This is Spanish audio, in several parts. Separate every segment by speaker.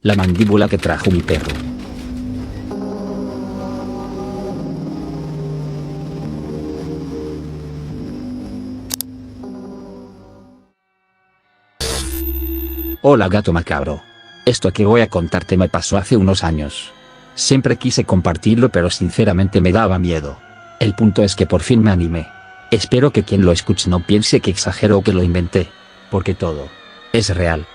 Speaker 1: La mandíbula que trajo mi perro. Hola gato macabro. Esto que voy a contarte me pasó hace unos años. Siempre quise compartirlo, pero sinceramente me daba miedo. El punto es que por fin me animé. Espero que quien lo escuche no piense que exagero o que lo inventé, porque todo es real.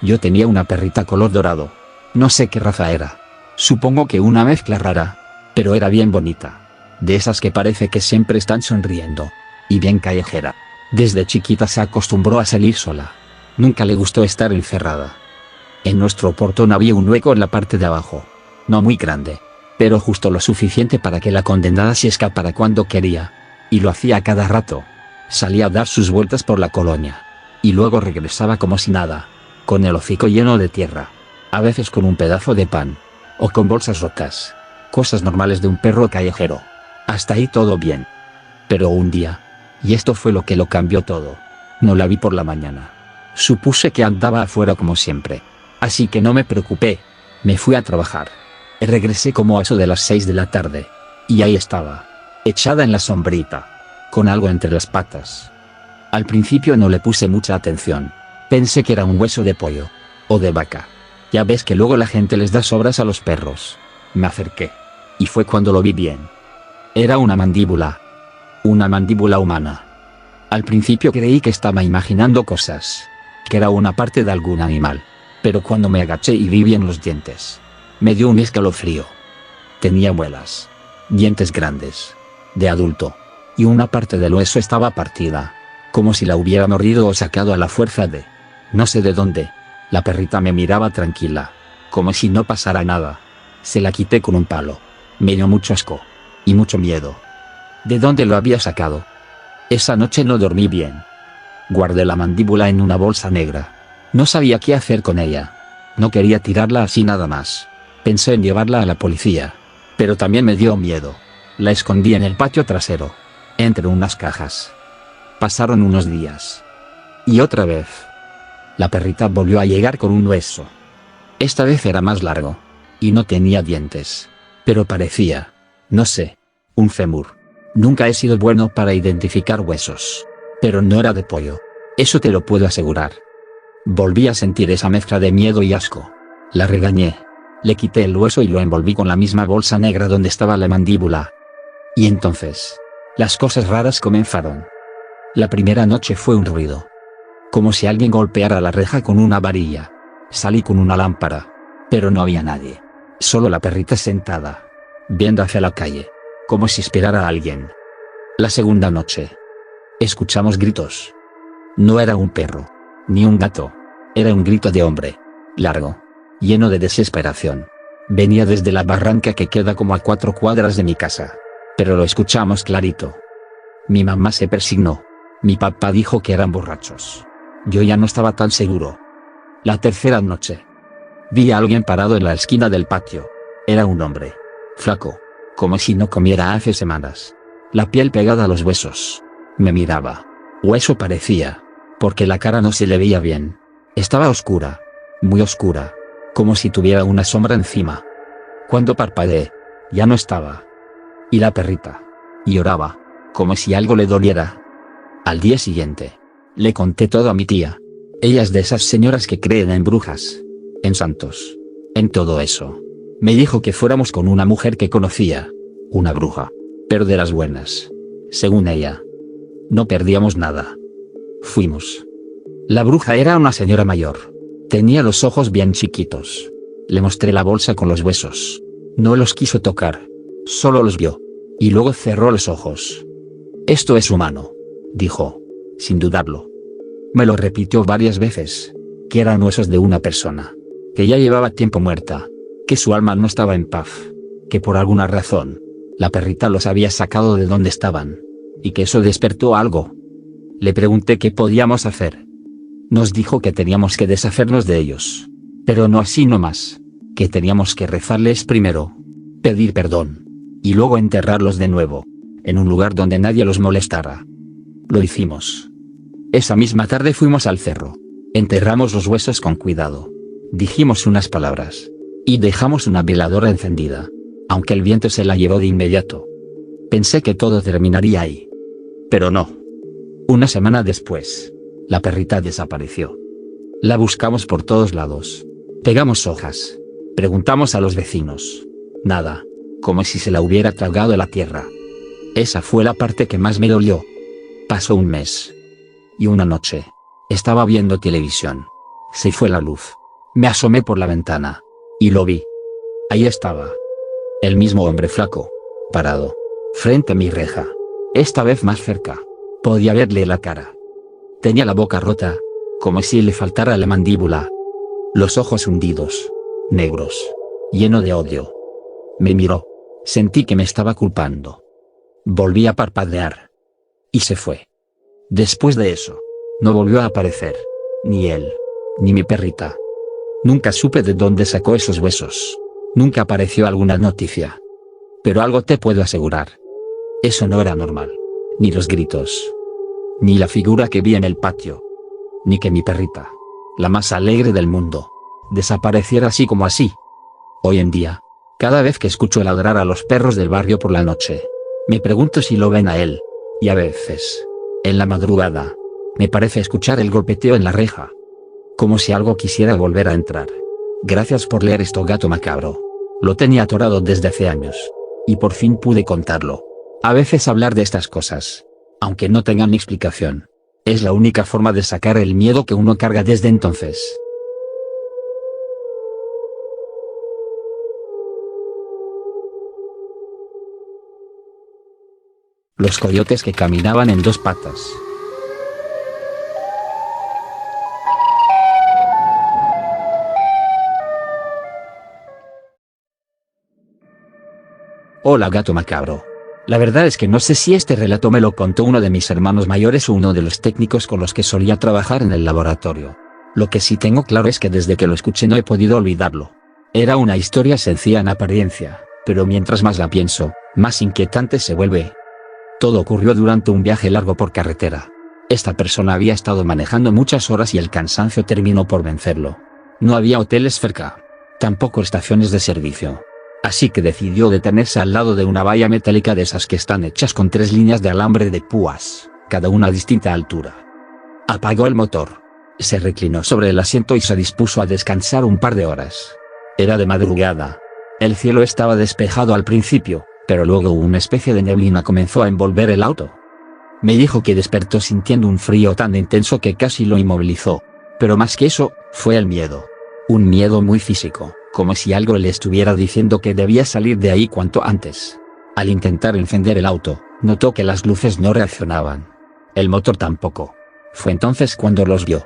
Speaker 1: Yo tenía una perrita color dorado. No sé qué raza era. Supongo que una mezcla rara, pero era bien bonita. De esas que parece que siempre están sonriendo. Y bien callejera. Desde chiquita se acostumbró a salir sola. Nunca le gustó estar encerrada. En nuestro portón había un hueco en la parte de abajo. No muy grande, pero justo lo suficiente para que la condenada se escapara cuando quería. Y lo hacía a cada rato. Salía a dar sus vueltas por la colonia. Y luego regresaba como si nada, con el hocico lleno de tierra. A veces con un pedazo de pan. O con bolsas rotas. Cosas normales de un perro callejero. Hasta ahí todo bien. Pero un día, y esto fue lo que lo cambió todo, no la vi por la mañana. Supuse que andaba afuera como siempre. Así que no me preocupé. Me fui a trabajar. Regresé como a eso de las 6 de la tarde. Y ahí estaba, echada en la sombrita, con algo entre las patas. Al principio no le puse mucha atención. Pensé que era un hueso de pollo. O de vaca. Ya ves que luego la gente les da sobras a los perros. Me acerqué. Y fue cuando lo vi bien. Era una mandíbula. Una mandíbula humana. Al principio creí que estaba imaginando cosas. Que era una parte de algún animal. Pero cuando me agaché y vi bien los dientes, me dio un escalofrío. Tenía muelas. Dientes grandes. De adulto. Y una parte del hueso estaba partida. Como si la hubiera mordido o sacado a la fuerza de... no sé de dónde. La perrita me miraba tranquila. Como si no pasara nada. Se la quité con un palo. Me dio mucho asco. Y mucho miedo. ¿De dónde lo había sacado? Esa noche no dormí bien. Guardé la mandíbula en una bolsa negra. No sabía qué hacer con ella. No quería tirarla así nada más. Pensé en llevarla a la policía. Pero también me dio miedo. La escondí en el patio trasero. Entre unas cajas. Pasaron unos días. Y otra vez. La perrita volvió a llegar con un hueso. Esta vez era más largo. Y no tenía dientes. Pero parecía, no sé, un fémur. Nunca he sido bueno para identificar huesos. Pero no era de pollo. Eso te lo puedo asegurar. Volví a sentir esa mezcla de miedo y asco. La regañé. Le quité el hueso y lo envolví con la misma bolsa negra donde estaba la mandíbula. Y entonces, las cosas raras comenzaron. La primera noche fue un ruido. Como si alguien golpeara la reja con una varilla. Salí con una lámpara. Pero no había nadie. Solo la perrita sentada. Viendo hacia la calle. Como si esperara a alguien. La segunda noche. Escuchamos gritos. No era un perro. Ni un gato. Era un grito de hombre. Largo. Lleno de desesperación. Venía desde la barranca que queda como a 4 cuadras de mi casa. Pero lo escuchamos clarito. Mi mamá se persignó. Mi papá dijo que eran borrachos. Yo ya no estaba tan seguro. La tercera noche. Vi a alguien parado en la esquina del patio. Era un hombre. Flaco. Como si no comiera hace semanas. La piel pegada a los huesos. Me miraba. Hueso parecía. Porque la cara no se le veía bien. Estaba oscura. Muy oscura. Como si tuviera una sombra encima. Cuando parpadeé, ya no estaba. Y la perrita. Lloraba. Como si algo le doliera. Al día siguiente. Le conté todo a mi tía. Ella es de esas señoras que creen en brujas. En santos. En todo eso. Me dijo que fuéramos con una mujer que conocía. Una bruja. Pero de las buenas. Según ella. No perdíamos nada. Fuimos. La bruja era una señora mayor. Tenía los ojos bien chiquitos. Le mostré la bolsa con los huesos. No los quiso tocar. Solo los vio. Y luego cerró los ojos. Esto es humano. Dijo. Sin dudarlo. Me lo repitió varias veces. Que eran huesos de una persona. Que ya llevaba tiempo muerta. Que su alma no estaba en paz. Que por alguna razón, la perrita los había sacado de donde estaban. Y que eso despertó algo. Le pregunté qué podíamos hacer. Nos dijo que teníamos que deshacernos de ellos. Pero no así nomás. Que teníamos que rezarles primero. Pedir perdón. Y luego enterrarlos de nuevo. En un lugar donde nadie los molestara. Lo hicimos. Esa misma tarde fuimos al cerro. Enterramos los huesos con cuidado. Dijimos unas palabras. Y dejamos una veladora encendida. Aunque el viento se la llevó de inmediato. Pensé que todo terminaría ahí. Pero no. Una semana después, la perrita desapareció. La buscamos por todos lados. Pegamos hojas. Preguntamos a los vecinos. Nada. Como si se la hubiera tragado la tierra. Esa fue la parte que más me dolió. Pasó un mes. Y una noche. Estaba viendo televisión. Se fue la luz. Me asomé por la ventana. Y lo vi. Ahí estaba. El mismo hombre flaco. Parado. Frente a mi reja. Esta vez más cerca. Podía verle la cara. Tenía la boca rota. Como si le faltara la mandíbula. Los ojos hundidos. Negros. Lleno de odio. Me miró. Sentí que me estaba culpando. Volví a parpadear. Y se fue. Después de eso, no volvió a aparecer. Ni él. Ni mi perrita. Nunca supe de dónde sacó esos huesos. Nunca apareció alguna noticia. Pero algo te puedo asegurar. Eso no era normal. Ni los gritos. Ni la figura que vi en el patio. Ni que mi perrita, la más alegre del mundo, desapareciera así como así. Hoy en día, cada vez que escucho ladrar a los perros del barrio por la noche, me pregunto si lo ven a él. Y a veces, en la madrugada, me parece escuchar el golpeteo en la reja. Como si algo quisiera volver a entrar. Gracias por leer esto, Gato Macabro. Lo tenía atorado desde hace años. Y por fin pude contarlo. A veces hablar de estas cosas, aunque no tengan explicación, es la única forma de sacar el miedo que uno carga desde entonces. Los coyotes que caminaban en dos patas. Hola, Gato Macabro. La verdad es que no sé si este relato me lo contó uno de mis hermanos mayores o uno de los técnicos con los que solía trabajar en el laboratorio. Lo que sí tengo claro es que desde que lo escuché no he podido olvidarlo. Era una historia sencilla en apariencia, pero mientras más la pienso, más inquietante se vuelve. Todo ocurrió durante un viaje largo por carretera. Esta persona había estado manejando muchas horas y el cansancio terminó por vencerlo. No había hoteles cerca. Tampoco estaciones de servicio. Así que decidió detenerse al lado de una valla metálica de esas que están hechas con 3 líneas de alambre de púas, cada una a distinta altura. Apagó el motor. Se reclinó sobre el asiento y se dispuso a descansar un par de horas. Era de madrugada. El cielo estaba despejado al principio, pero luego una especie de neblina comenzó a envolver el auto. Me dijo que despertó sintiendo un frío tan intenso que casi lo inmovilizó. Pero más que eso, fue el miedo. Un miedo muy físico, como si algo le estuviera diciendo que debía salir de ahí cuanto antes. Al intentar encender el auto, notó que las luces no reaccionaban. El motor tampoco. Fue entonces cuando los vio.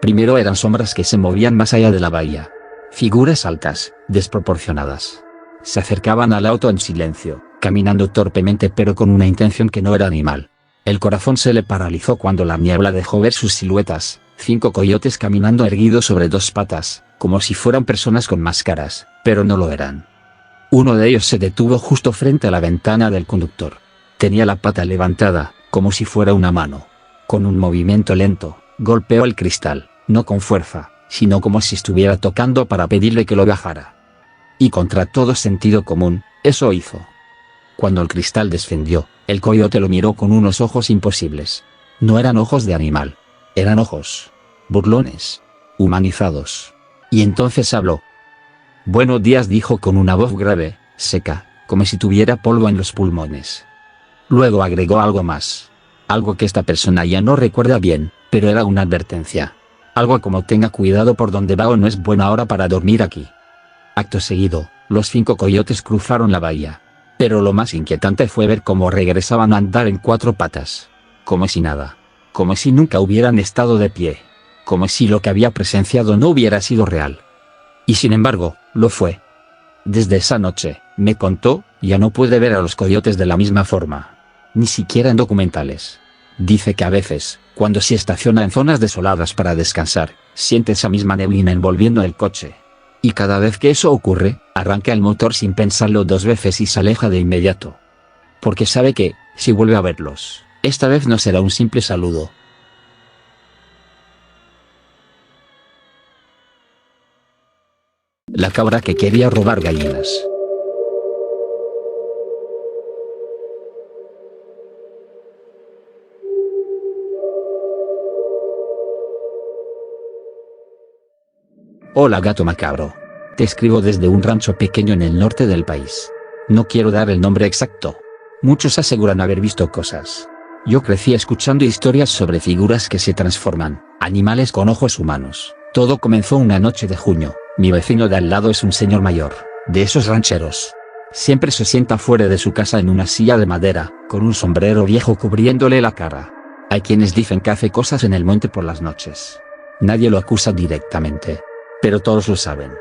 Speaker 1: Primero eran sombras que se movían más allá de la bahía. Figuras altas, desproporcionadas. Se acercaban al auto en silencio, caminando torpemente pero con una intención que no era animal. El corazón se le paralizó cuando la niebla dejó ver sus siluetas, 5 coyotes caminando erguidos sobre 2 patas, como si fueran personas con máscaras, pero no lo eran. Uno de ellos se detuvo justo frente a la ventana del conductor. Tenía la pata levantada, como si fuera una mano. Con un movimiento lento, golpeó el cristal, no con fuerza, sino como si estuviera tocando para pedirle que lo bajara. Y contra todo sentido común, eso hizo. Cuando el cristal descendió, el coyote lo miró con unos ojos imposibles. No eran ojos de animal. Eran ojos burlones, humanizados. Y entonces habló. «Buenos días», dijo con una voz grave, seca, como si tuviera polvo en los pulmones. Luego agregó algo más. Algo que esta persona ya no recuerda bien, pero era una advertencia. Algo como «tenga cuidado por donde va o no es buena hora para dormir aquí». Acto seguido, los 5 coyotes cruzaron la bahía. Pero lo más inquietante fue ver cómo regresaban a andar en 4 patas. Como si nada. Como si nunca hubieran estado de pie. Como si lo que había presenciado no hubiera sido real. Y sin embargo, lo fue. Desde esa noche, me contó, ya no puede ver a los coyotes de la misma forma. Ni siquiera en documentales. Dice que a veces, cuando se estaciona en zonas desoladas para descansar, siente esa misma neblina envolviendo el coche. Y cada vez que eso ocurre, arranca el motor sin pensarlo 2 veces y se aleja de inmediato. Porque sabe que, si vuelve a verlos, esta vez no será un simple saludo. La cabra que quería robar gallinas. Hola gato macabro. Te escribo desde un rancho pequeño en el norte del país. No quiero dar el nombre exacto. Muchos aseguran haber visto cosas. Yo crecí escuchando historias sobre figuras que se transforman, animales con ojos humanos. Todo comenzó una noche de junio. Mi vecino de al lado es un señor mayor, de esos rancheros. Siempre se sienta fuera de su casa en una silla de madera, con un sombrero viejo cubriéndole la cara. Hay quienes dicen que hace cosas en el monte por las noches. Nadie lo acusa directamente, pero todos lo saben.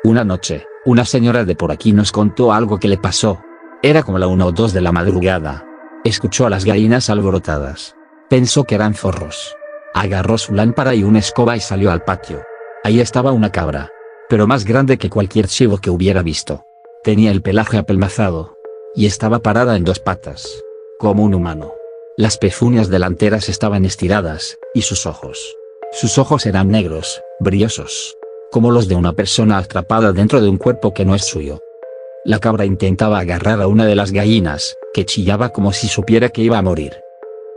Speaker 1: Una noche, una señora de por aquí nos contó algo que le pasó. Era como la 1 o 2 de la madrugada. Escuchó a las gallinas alborotadas. Pensó que eran zorros. Agarró su lámpara y una escoba y salió al patio. Ahí estaba una cabra, pero más grande que cualquier chivo que hubiera visto. Tenía el pelaje apelmazado, y estaba parada en 2 patas, como un humano. Las pezuñas delanteras estaban estiradas, y sus ojos eran negros, brillosos, como los de una persona atrapada dentro de un cuerpo que no es suyo. La cabra intentaba agarrar a una de las gallinas, que chillaba como si supiera que iba a morir.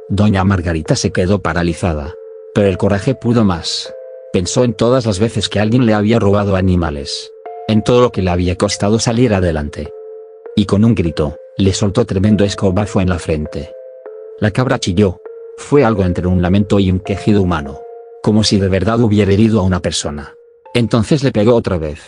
Speaker 1: Doña Margarita se quedó paralizada, pero el coraje pudo más. Pensó en todas las veces que alguien le había robado animales, en todo lo que le había costado salir adelante. Y con un grito, le soltó tremendo escobazo en la frente. La cabra chilló. Fue algo entre un lamento y un quejido humano, como si de verdad hubiera herido a una persona. Entonces le pegó otra vez,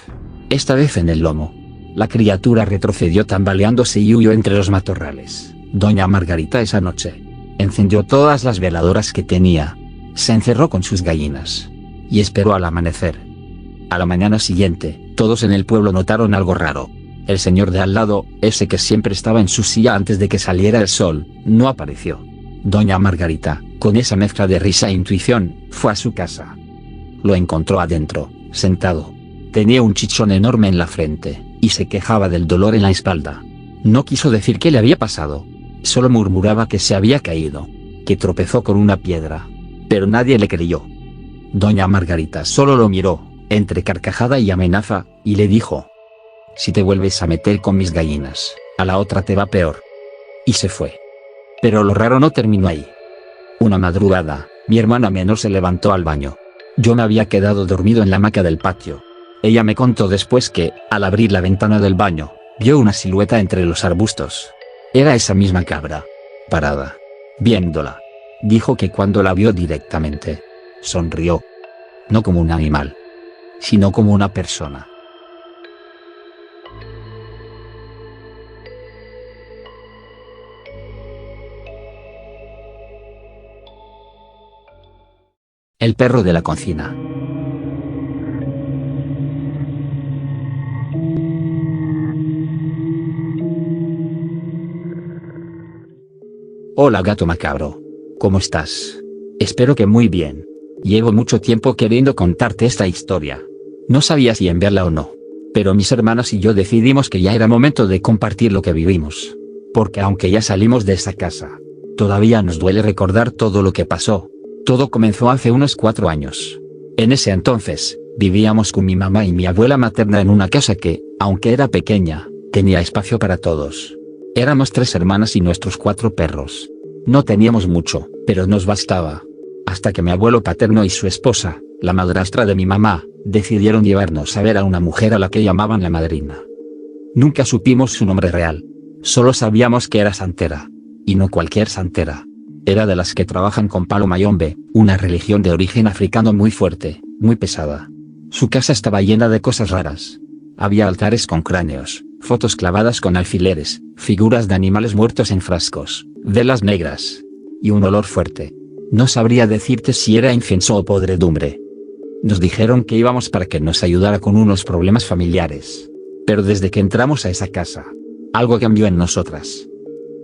Speaker 1: esta vez en el lomo. La criatura retrocedió tambaleándose y huyó entre los matorrales. Doña Margarita esa noche encendió todas las veladoras que tenía, se encerró con sus gallinas, y esperó al amanecer. A la mañana siguiente, todos en el pueblo notaron algo raro. El señor de al lado, ese que siempre estaba en su silla antes de que saliera el sol, no apareció. Doña Margarita, con esa mezcla de risa e intuición, fue a su casa. Lo encontró adentro, sentado. Tenía un chichón enorme en la frente, y se quejaba del dolor en la espalda. No quiso decir qué le había pasado. Solo murmuraba que se había caído, que tropezó con una piedra. Pero nadie le creyó. Doña Margarita solo lo miró, entre carcajada y amenaza, y le dijo: «Si te vuelves a meter con mis gallinas, a la otra te va peor». Y se fue. Pero lo raro no terminó ahí. Una madrugada, mi hermana menor se levantó al baño. Yo me había quedado dormido en la hamaca del patio. Ella me contó después que, al abrir la ventana del baño, vio una silueta entre los arbustos. Era esa misma cabra, parada, viéndola. Dijo que cuando la vio directamente, sonrió. No como un animal, sino como una persona. El perro de la cocina. Hola gato macabro. ¿Cómo estás? Espero que muy bien. Llevo mucho tiempo queriendo contarte esta historia. No sabía si enviarla o no. Pero mis hermanas y yo decidimos que ya era momento de compartir lo que vivimos. Porque aunque ya salimos de esa casa, todavía nos duele recordar todo lo que pasó. Todo comenzó hace unos 4 años. En ese entonces, vivíamos con mi mamá y mi abuela materna en una casa que, aunque era pequeña, tenía espacio para todos. Éramos 3 hermanas y nuestros 4 perros. No teníamos mucho, pero nos bastaba. Hasta que mi abuelo paterno y su esposa, la madrastra de mi mamá, decidieron llevarnos a ver a una mujer a la que llamaban la madrina. Nunca supimos su nombre real. Solo sabíamos que era santera. Y no cualquier santera. Era de las que trabajan con palo mayombe, una religión de origen africano muy fuerte, muy pesada. Su casa estaba llena de cosas raras. Había altares con cráneos, fotos clavadas con alfileres, figuras de animales muertos en frascos, velas negras. Y un olor fuerte. No sabría decirte si era incienso o podredumbre. Nos dijeron que íbamos para que nos ayudara con unos problemas familiares. Pero desde que entramos a esa casa, algo cambió en nosotras.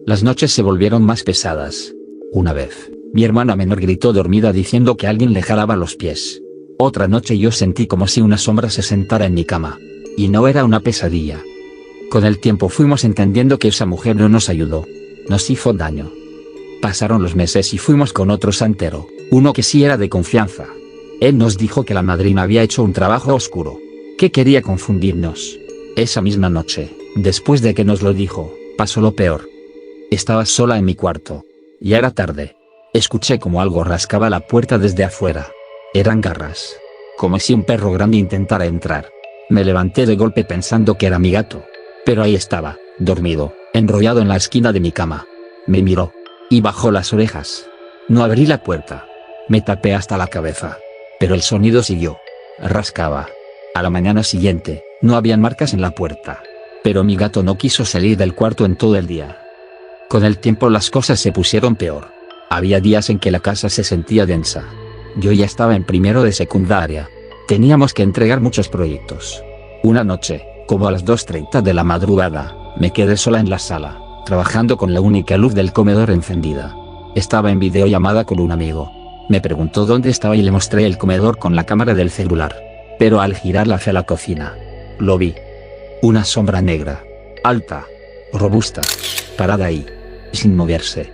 Speaker 1: Las noches se volvieron más pesadas. Una vez, mi hermana menor gritó dormida diciendo que alguien le jalaba los pies. Otra noche yo sentí como si una sombra se sentara en mi cama. Y no era una pesadilla. Con el tiempo fuimos entendiendo que esa mujer no nos ayudó. Nos hizo daño. Pasaron los meses y fuimos con otro santero, uno que sí era de confianza. Él nos dijo que la madrina había hecho un trabajo oscuro. ¿Qué quería confundirnos? Esa misma noche, después de que nos lo dijo, pasó lo peor. Estaba sola en mi cuarto. Ya era tarde. Escuché como algo rascaba la puerta desde afuera. Eran garras. Como si un perro grande intentara entrar. Me levanté de golpe pensando que era mi gato. Pero ahí estaba, dormido, enrollado en la esquina de mi cama. Me miró. Y bajó las orejas. No abrí la puerta. Me tapé hasta la cabeza. Pero el sonido siguió. Rascaba. A la mañana siguiente, no habían marcas en la puerta. Pero mi gato no quiso salir del cuarto en todo el día. Con el tiempo las cosas se pusieron peor. Había días en que la casa se sentía densa. Yo ya estaba en primero de secundaria. Teníamos que entregar muchos proyectos. Una noche, como a las 2:30 de la madrugada, me quedé sola en la sala, trabajando con la única luz del comedor encendida. Estaba en videollamada con un amigo. Me preguntó dónde estaba y le mostré el comedor con la cámara del celular. Pero al girarla hacia la cocina, lo vi. Una sombra negra, alta, robusta, parada ahí, sin moverse.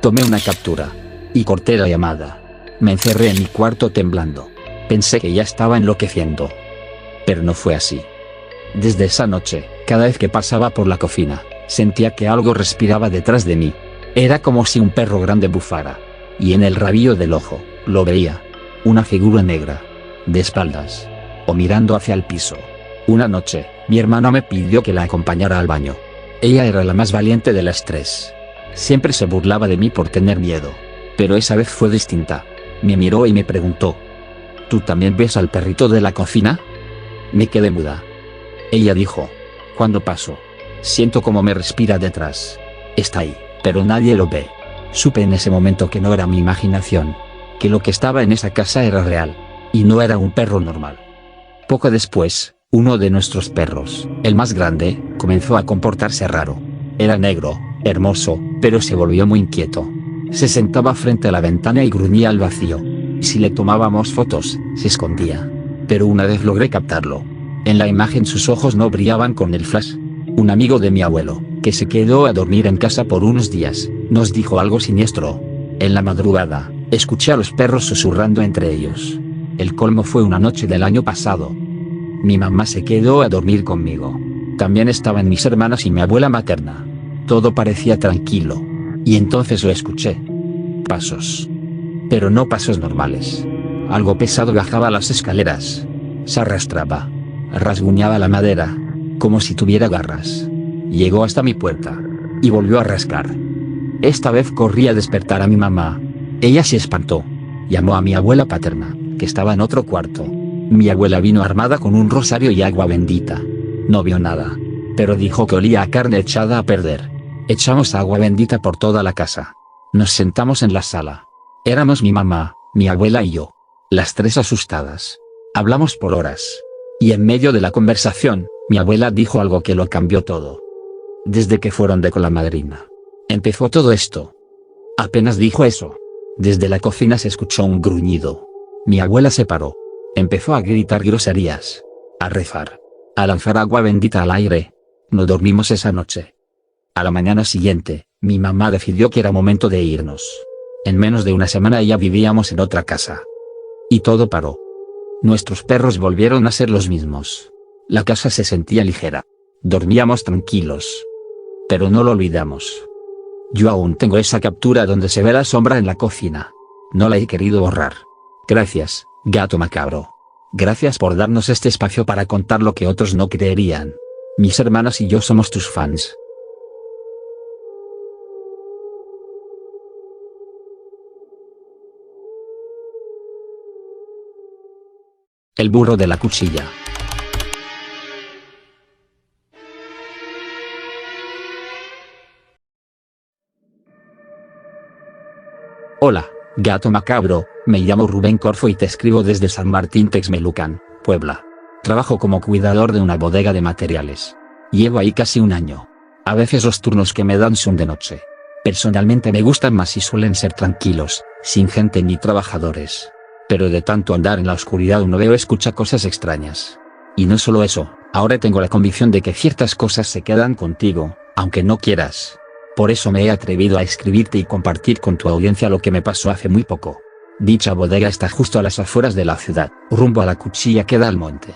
Speaker 1: Tomé una captura y corté la llamada. Me encerré en mi cuarto temblando. Pensé que ya estaba enloqueciendo. Pero no fue así. Desde esa noche, cada vez que pasaba por la cocina, sentía que algo respiraba detrás de mí. Era como si un perro grande bufara. Y en el rabillo del ojo, lo veía. Una figura negra. De espaldas. O mirando hacia el piso. Una noche, mi hermana me pidió que la acompañara al baño. Ella era la más valiente de las tres. Siempre se burlaba de mí por tener miedo. Pero esa vez fue distinta. Me miró y me preguntó: ¿tú también ves al perrito de la cocina? Me quedé muda. Ella dijo: cuando paso, siento como me respira detrás. Está ahí, pero nadie lo ve. Supe en ese momento que no era mi imaginación. Que lo que estaba en esa casa era real. Y no era un perro normal. Poco después, uno de nuestros perros, el más grande, comenzó a comportarse raro. Era negro, hermoso, pero se volvió muy inquieto. Se sentaba frente a la ventana y gruñía al vacío. Si le tomábamos fotos, se escondía. Pero una vez logré captarlo. En la imagen sus ojos no brillaban con el flash. Un amigo de mi abuelo, que se quedó a dormir en casa por unos días, nos dijo algo siniestro. En la madrugada, escuché a los perros susurrando entre ellos. El colmo fue una noche del año pasado. Mi mamá se quedó a dormir conmigo. También estaban mis hermanas y mi abuela materna. Todo parecía tranquilo. Y entonces lo escuché. Pasos. Pero no pasos normales. Algo pesado bajaba las escaleras. Se arrastraba. Rasguñaba la madera. Como si tuviera garras. Llegó hasta mi puerta. Y volvió a rascar. Esta vez corrí a despertar a mi mamá. Ella se espantó. Llamó a mi abuela paterna, que estaba en otro cuarto. Mi abuela vino armada con un rosario y agua bendita. No vio nada. Pero dijo que olía a carne echada a perder. Echamos agua bendita por toda la casa. Nos sentamos en la sala. Éramos mi mamá, mi abuela y yo. Las tres asustadas. Hablamos por horas. Y en medio de la conversación, mi abuela dijo algo que lo cambió todo. Desde que fueron de con la madrina. Empezó todo esto. Apenas dijo eso. Desde la cocina se escuchó un gruñido. Mi abuela se paró. Empezó a gritar groserías. A rezar. A lanzar agua bendita al aire. No dormimos esa noche. A la mañana siguiente, mi mamá decidió que era momento de irnos. En menos de una semana ya vivíamos en otra casa. Y todo paró. Nuestros perros volvieron a ser los mismos. La casa se sentía ligera. Dormíamos tranquilos. Pero no lo olvidamos. Yo aún tengo esa captura donde se ve la sombra en la cocina. No la he querido borrar. Gracias, gato macabro. Gracias por darnos este espacio para contar lo que otros no creerían. Mis hermanas y yo somos tus fans. El burro de la cuchilla. Hola, gato macabro, me llamo Rubén Corfo y te escribo desde San Martín Texmelucan, Puebla. Trabajo como cuidador de una bodega de materiales. Llevo ahí casi un año. A veces los turnos que me dan son de noche. Personalmente me gustan más y suelen ser tranquilos, sin gente ni trabajadores. Pero de tanto andar en la oscuridad uno ve o escucha cosas extrañas. Y no solo eso, ahora tengo la convicción de que ciertas cosas se quedan contigo, aunque no quieras. Por eso me he atrevido a escribirte y compartir con tu audiencia lo que me pasó hace muy poco. Dicha bodega está justo a las afueras de la ciudad, rumbo a la cuchilla que da al monte.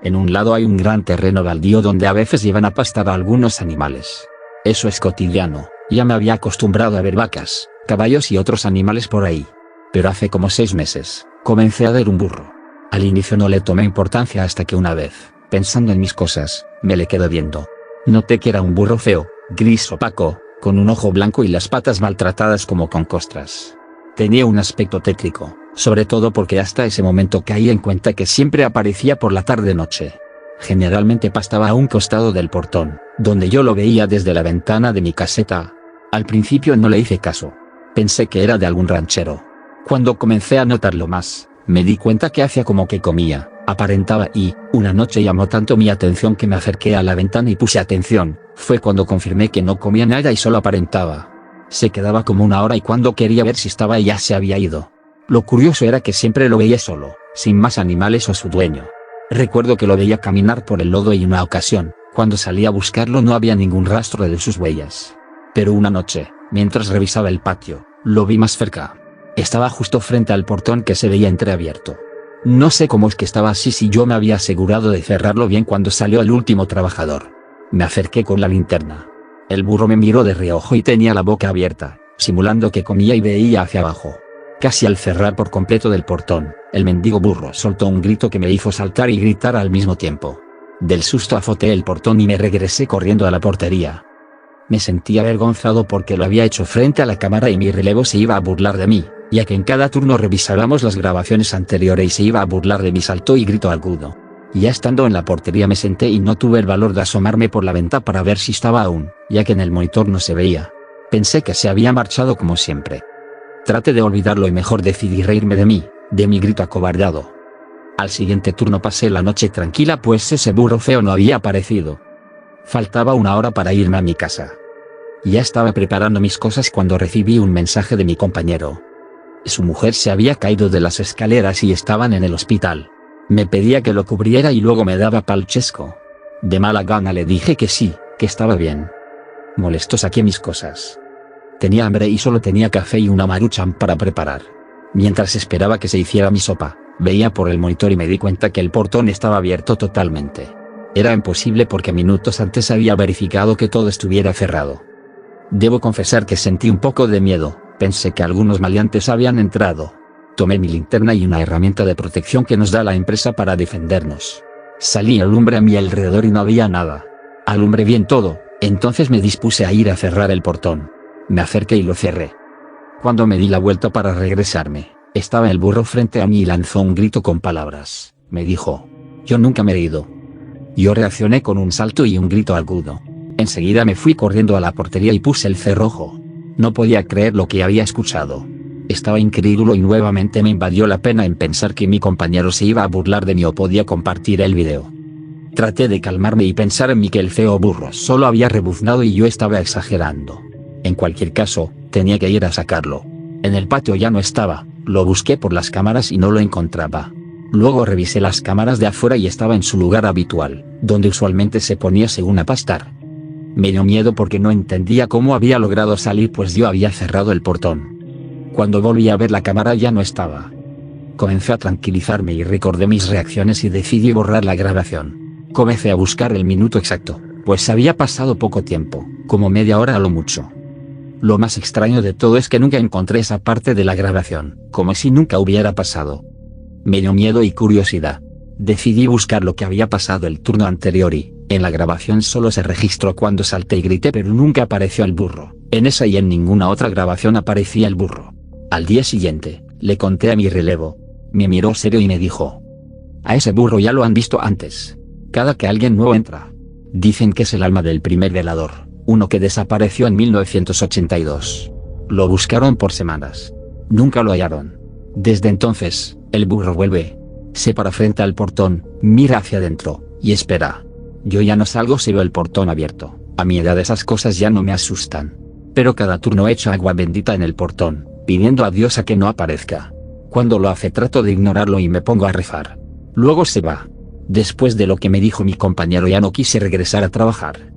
Speaker 1: En un lado hay un gran terreno baldío donde a veces llevan a pastar a algunos animales. Eso es cotidiano, ya me había acostumbrado a ver vacas, caballos y otros animales por ahí. Pero hace como 6 meses, comencé a ver un burro. Al inicio no le tomé importancia hasta que una vez, pensando en mis cosas, me le quedé viendo. Noté que era un burro feo, gris opaco, con un ojo blanco y las patas maltratadas como con costras. Tenía un aspecto tétrico, sobre todo porque hasta ese momento caí en cuenta que siempre aparecía por la tarde-noche. Generalmente pastaba a un costado del portón, donde yo lo veía desde la ventana de mi caseta. Al principio no le hice caso. Pensé que era de algún ranchero. Cuando comencé a notarlo más, me di cuenta que hacía como que comía, aparentaba y, una noche llamó tanto mi atención que me acerqué a la ventana y puse atención. Fue cuando confirmé que no comía nada y solo aparentaba. Se quedaba como 1 hora y cuando quería ver si estaba ya se había ido. Lo curioso era que siempre lo veía solo, sin más animales o su dueño. Recuerdo que lo veía caminar por el lodo y una ocasión, cuando salí a buscarlo no había ningún rastro de sus huellas. Pero una noche, mientras revisaba el patio, lo vi más cerca. Estaba justo frente al portón que se veía entreabierto. No sé cómo es que estaba así si yo me había asegurado de cerrarlo bien cuando salió el último trabajador. Me acerqué con la linterna. El burro me miró de reojo y tenía la boca abierta, simulando que comía y veía hacia abajo. Casi al cerrar por completo del portón, el mendigo burro soltó un grito que me hizo saltar y gritar al mismo tiempo. Del susto azoté el portón y me regresé corriendo a la portería. Me sentí avergonzado porque lo había hecho frente a la cámara y mi relevo se iba a burlar de mí, ya que en cada turno revisábamos las grabaciones anteriores y se iba a burlar de mi salto y grito agudo. Ya estando en la portería me senté y no tuve el valor de asomarme por la ventana para ver si estaba aún, ya que en el monitor no se veía. Pensé que se había marchado como siempre. Traté de olvidarlo y mejor decidí reírme de mí, de mi grito acobardado. Al siguiente turno pasé la noche tranquila pues ese burro feo no había aparecido. Faltaba 1 hora para irme a mi casa. Ya estaba preparando mis cosas cuando recibí un mensaje de mi compañero. Su mujer se había caído de las escaleras y estaban en el hospital. Me pedía que lo cubriera y luego me daba palchesco. De mala gana le dije que sí, que estaba bien. Molesto saqué mis cosas. Tenía hambre y solo tenía café y una Maruchan para preparar. Mientras esperaba que se hiciera mi sopa, veía por el monitor y me di cuenta que el portón estaba abierto totalmente. Era imposible porque minutos antes había verificado que todo estuviera cerrado. Debo confesar que sentí un poco de miedo, pensé que algunos maleantes habían entrado. Tomé mi linterna y una herramienta de protección que nos da la empresa para defendernos. Salí y alumbré a mi alrededor y no había nada. Alumbré bien todo, entonces me dispuse a ir a cerrar el portón. Me acerqué y lo cerré. Cuando me di la vuelta para regresarme, estaba el burro frente a mí y lanzó un grito con palabras. Me dijo: "Yo nunca me he ido". Yo reaccioné con un salto y un grito agudo. Enseguida me fui corriendo a la portería y puse el cerrojo. No podía creer lo que había escuchado. Estaba incrédulo y nuevamente me invadió la pena en pensar que mi compañero se iba a burlar de mí o podía compartir el video. Traté de calmarme y pensar en mí que el feo burro solo había rebuznado y yo estaba exagerando. En cualquier caso, tenía que ir a sacarlo. En el patio ya no estaba, lo busqué por las cámaras y no lo encontraba. Luego revisé las cámaras de afuera y estaba en su lugar habitual, donde usualmente se ponía según a pastar. Me dio miedo porque no entendía cómo había logrado salir pues yo había cerrado el portón. Cuando volví a ver la cámara ya no estaba. Comencé a tranquilizarme y recordé mis reacciones y decidí borrar la grabación. Comencé a buscar el minuto exacto, pues había pasado poco tiempo, como media hora a lo mucho. Lo más extraño de todo es que nunca encontré esa parte de la grabación, como si nunca hubiera pasado. Me dio miedo y curiosidad. Decidí buscar lo que había pasado el turno anterior y, en la grabación solo se registró cuando salté y grité pero nunca apareció el burro. En esa y en ninguna otra grabación aparecía el burro. Al día siguiente, le conté a mi relevo. Me miró serio y me dijo: "A ese burro ya lo han visto antes. Cada que alguien nuevo entra. Dicen que es el alma del primer velador, uno que desapareció en 1982. Lo buscaron por semanas. Nunca lo hallaron. Desde entonces, el burro vuelve. Se para frente al portón, mira hacia adentro, y espera. Yo ya no salgo si veo el portón abierto. A mi edad esas cosas ya no me asustan. Pero cada turno echo agua bendita en el portón, pidiendo a Dios a que no aparezca. Cuando lo hace trato de ignorarlo y me pongo a rezar. Luego se va. Después de lo que me dijo mi compañero ya no quise regresar a trabajar.